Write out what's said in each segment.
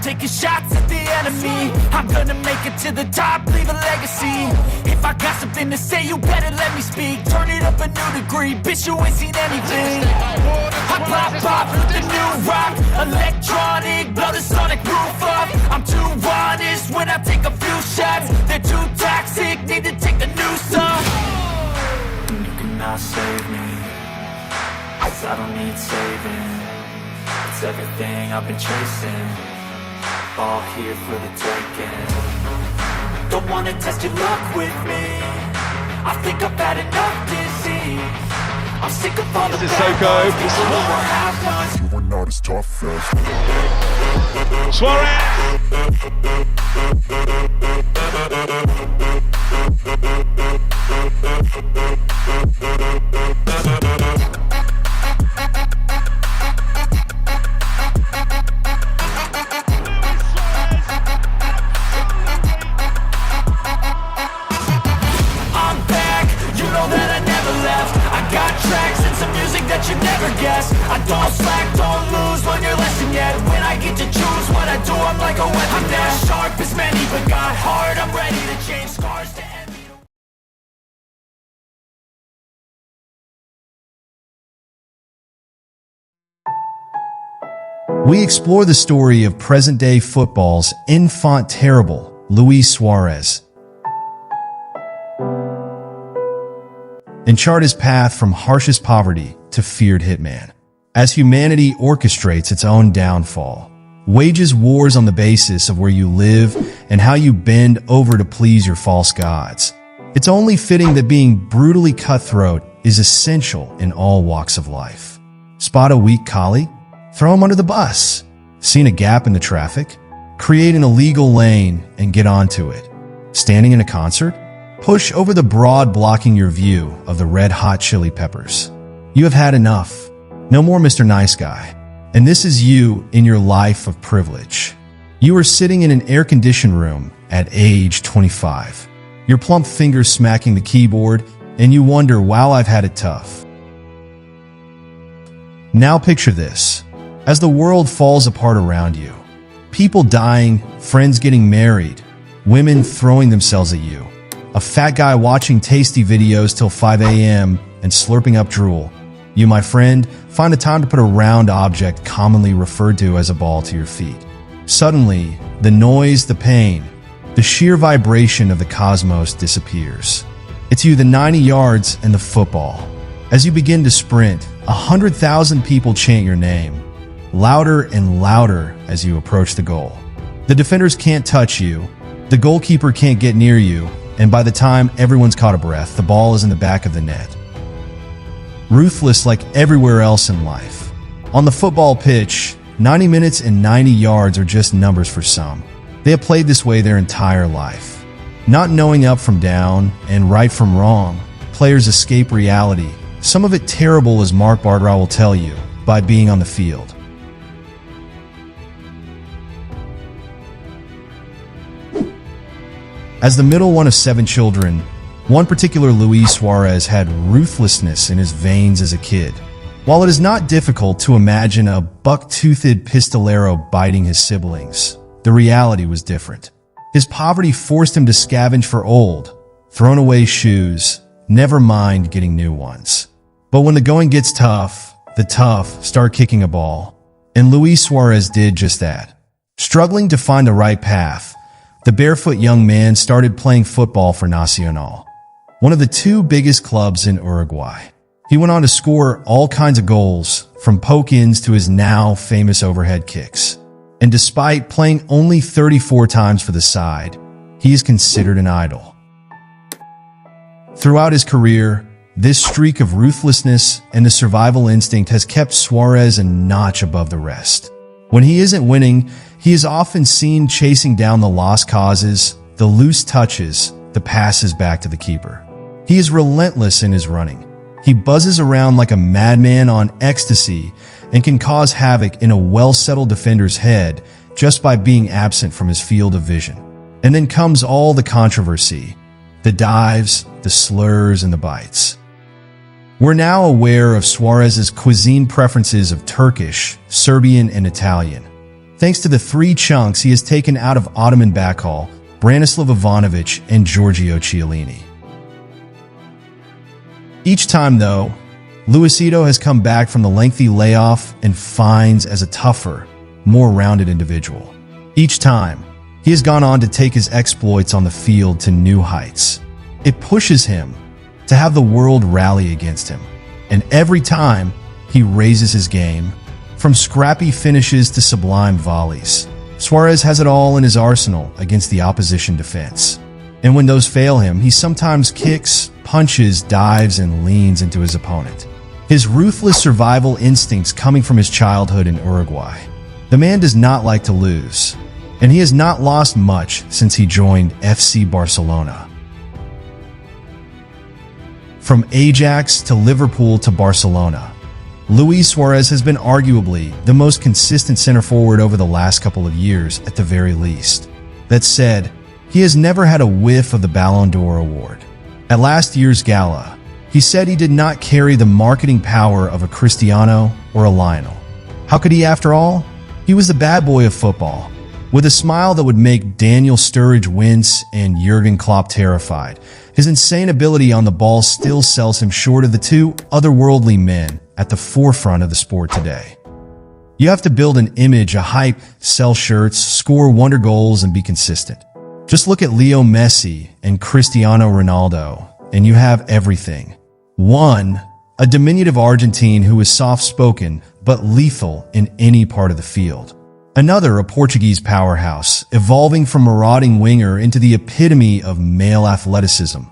taking shots at the enemy. I'm gonna make it to the top, leave a legacy. If I got something to say, you better let me speak. Turn it up a new degree, bitch, you ain't seen anything. I pop with the new rock, electronic, blow the sonic roof up. I'm too honest when I take a few shots. They're too toxic, need to take the noose off. You cannot save me, 'cause I don't need saving. It's everything I've been chasing, all here for the taking. Don't wanna test your luck with me, I think I've had enough disease. I'm sick of all the bad ones, people who were half-nots. You were not as tough as Suarez! You never guess. I don't slack, don't lose, learn your lesson yet. When I get to choose what I do, I'm like a weapon. I'm not sharp as many, but got hard. I'm ready to change scars to envy. We explore the story of present-day football's enfant terrible, Luis Suarez, and chart his path from harshest poverty to feared hitman. As humanity orchestrates its own downfall, wages wars on the basis of where you live and how you bend over to please your false gods, it's only fitting that being brutally cutthroat is essential in all walks of life. Spot a weak collie? Throw him under the bus. Seen a gap in the traffic? Create an illegal lane and get onto it. Standing in a concert? Push over the broad blocking your view of the Red Hot Chili Peppers. You have had enough. No more Mr. Nice Guy. And this is you in your life of privilege. You are sitting in an air-conditioned room at age 25. Your plump fingers smacking the keyboard, and you wonder, wow, I've had it tough. Now picture this. As the world falls apart around you, people dying, friends getting married, women throwing themselves at you, a fat guy watching tasty videos till 5 a.m. and slurping up drool. You, my friend, find a time to put a round object commonly referred to as a ball to your feet. Suddenly, the noise, the pain, the sheer vibration of the cosmos disappears. It's you, the 90 yards, and the football. As you begin to sprint, 100,000 people chant your name, louder and louder as you approach the goal. The defenders can't touch you, the goalkeeper can't get near you, and by the time everyone's caught a breath, the ball is in the back of the net. Ruthless like everywhere else in life. On the football pitch, 90 minutes and 90 yards are just numbers for some. They have played this way their entire life. Not knowing up from down and right from wrong, players escape reality, some of it terrible as Mark Bartra will tell you, by being on the field. As the middle one of 7 children, one particular Luis Suarez had ruthlessness in his veins as a kid. While it is not difficult to imagine a buck-toothed pistolero biting his siblings, the reality was different. His poverty forced him to scavenge for old, thrown away shoes, never mind getting new ones. But when the going gets tough, the tough start kicking a ball. And Luis Suarez did just that. Struggling to find the right path, the barefoot young man started playing football for Nacional, one of the 2 biggest clubs in Uruguay. He went on to score all kinds of goals, from poke-ins to his now famous overhead kicks. And despite playing only 34 times for the side, he is considered an idol. Throughout his career, this streak of ruthlessness and the survival instinct has kept Suarez a notch above the rest. When he isn't winning, he is often seen chasing down the lost causes, the loose touches, the passes back to the keeper. He is relentless in his running. He buzzes around like a madman on ecstasy and can cause havoc in a well-settled defender's head just by being absent from his field of vision. And then comes all the controversy, the dives, the slurs, and the bites. We're now aware of Suarez's cuisine preferences of Turkish, Serbian, and Italian. thanks to the 3 chunks he has taken out of Ottoman Bakhal, Branislav Ivanovic, and Giorgio Chiellini. Each time, though, Luisito has come back from the lengthy layoff and finds as a tougher, more rounded individual. Each time, he has gone on to take his exploits on the field to new heights. It pushes him to have the world rally against him. And every time, he raises his game, from scrappy finishes to sublime volleys. Suarez has it all in his arsenal against the opposition defense. And when those fail him, he sometimes kicks, punches, dives, and leans into his opponent. His ruthless survival instincts coming from his childhood in Uruguay. The man does not like to lose, and he has not lost much since he joined FC Barcelona. From Ajax to Liverpool to Barcelona, Luis Suarez has been arguably the most consistent center forward over the last couple of years at the very least. That said, he has never had a whiff of the Ballon d'Or award. At last year's gala, he said he did not carry the marketing power of a Cristiano or a Lionel. How could he after all? He was the bad boy of football, with a smile that would make Daniel Sturridge wince and Jurgen Klopp terrified. His insane ability on the ball still sells him short of the 2 otherworldly men at the forefront of the sport today. You have to build an image, a hype, sell shirts, score wonder goals, and be consistent. Just look at Leo Messi and Cristiano Ronaldo, and you have everything. One, a diminutive Argentine who is soft-spoken but lethal in any part of the field. Another, a Portuguese powerhouse, evolving from marauding winger into the epitome of male athleticism,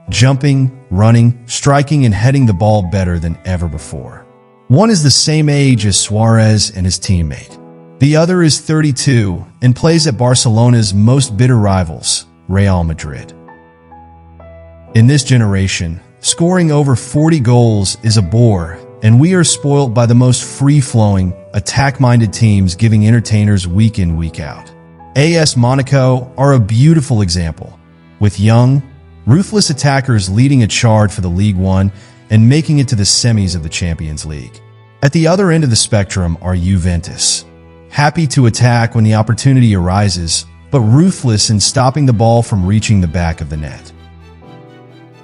jumping, running, striking, and heading the ball better than ever before. One is the same age as Suarez and his teammate. The other is 32 and plays at Barcelona's most bitter rivals, Real Madrid. In this generation, scoring over 40 goals is a bore, and we are spoiled by the most free-flowing, attack-minded teams giving entertainers week in, week out. AS Monaco are a beautiful example, with young, ruthless attackers leading a charge for the League One and making it to the semis of the Champions League. At the other end of the spectrum are Juventus, happy to attack when the opportunity arises, but ruthless in stopping the ball from reaching the back of the net.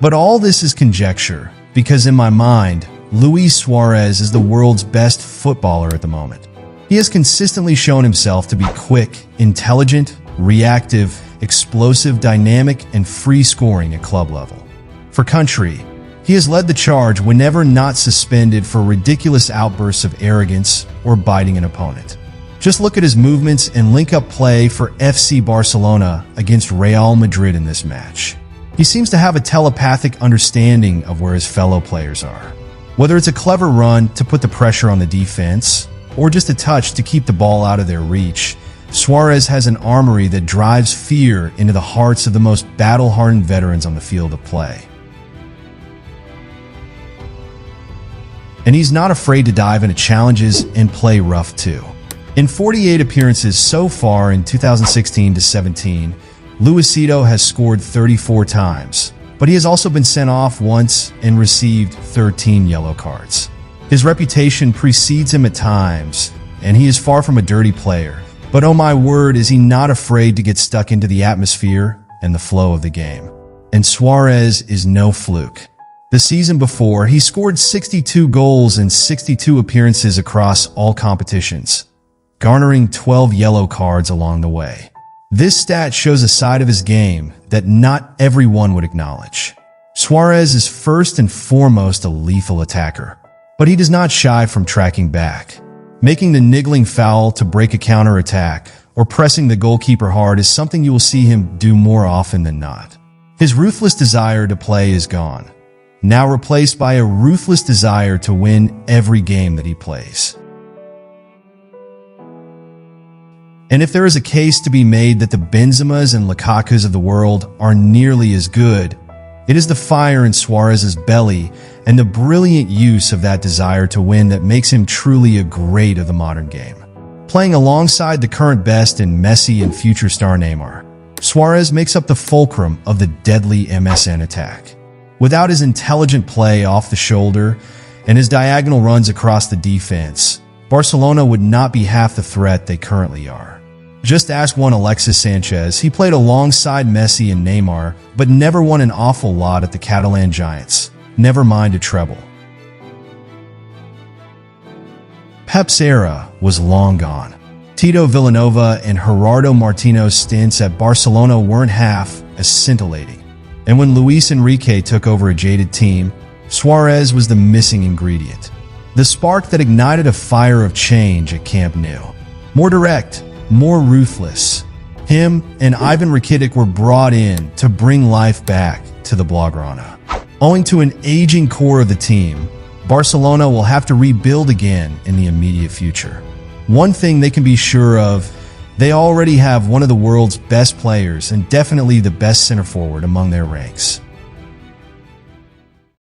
But all this is conjecture, because in my mind, Luis Suarez is the world's best footballer at the moment. He has consistently shown himself to be quick, intelligent, reactive, explosive, dynamic, and free-scoring at club level. For country, he has led the charge whenever not suspended for ridiculous outbursts of arrogance or biting an opponent. Just look at his movements and link-up play for FC Barcelona against Real Madrid in this match. He seems to have a telepathic understanding of where his fellow players are. Whether it's a clever run to put the pressure on the defense, or just a touch to keep the ball out of their reach, Suarez has an armory that drives fear into the hearts of the most battle-hardened veterans on the field of play. And he's not afraid to dive into challenges and play rough too. In 48 appearances so far in 2016-17, Luisito has scored 34 times, but he has also been sent off once and received 13 yellow cards. His reputation precedes him at times, and he is far from a dirty player. But oh my word, is he not afraid to get stuck into the atmosphere and the flow of the game. And Suarez is no fluke. The season before, he scored 62 goals in 62 appearances across all competitions, garnering 12 yellow cards along the way. This stat shows a side of his game that not everyone would acknowledge. Suarez is first and foremost a lethal attacker, but he does not shy from tracking back. Making the niggling foul to break a counterattack or pressing the goalkeeper hard is something you will see him do more often than not. His ruthless desire to play is gone, now replaced by a ruthless desire to win every game that he plays. And if there is a case to be made that the Benzemas and Lukakus of the world are nearly as good, it is the fire in Suarez's belly and the brilliant use of that desire to win that makes him truly a great of the modern game. Playing alongside the current best in Messi and future star Neymar, Suarez makes up the fulcrum of the deadly MSN attack. Without his intelligent play off the shoulder and his diagonal runs across the defense, Barcelona would not be half the threat they currently are. Just ask one Alexis Sanchez. He played alongside Messi and Neymar, but never won an awful lot at the Catalan Giants. Never mind a treble. Pep's era was long gone. Tito Villanova and Gerardo Martino's stints at Barcelona weren't half as scintillating. And when Luis Enrique took over a jaded team, Suarez was the missing ingredient. The spark that ignited a fire of change at Camp Nou. More direct, more ruthless. Him and Ivan Rakitic were brought in to bring life back to the Blaugrana. Owing to an aging core of the team, Barcelona will have to rebuild again in the immediate future. One thing they can be sure of, they already have one of the world's best players and definitely the best center forward among their ranks.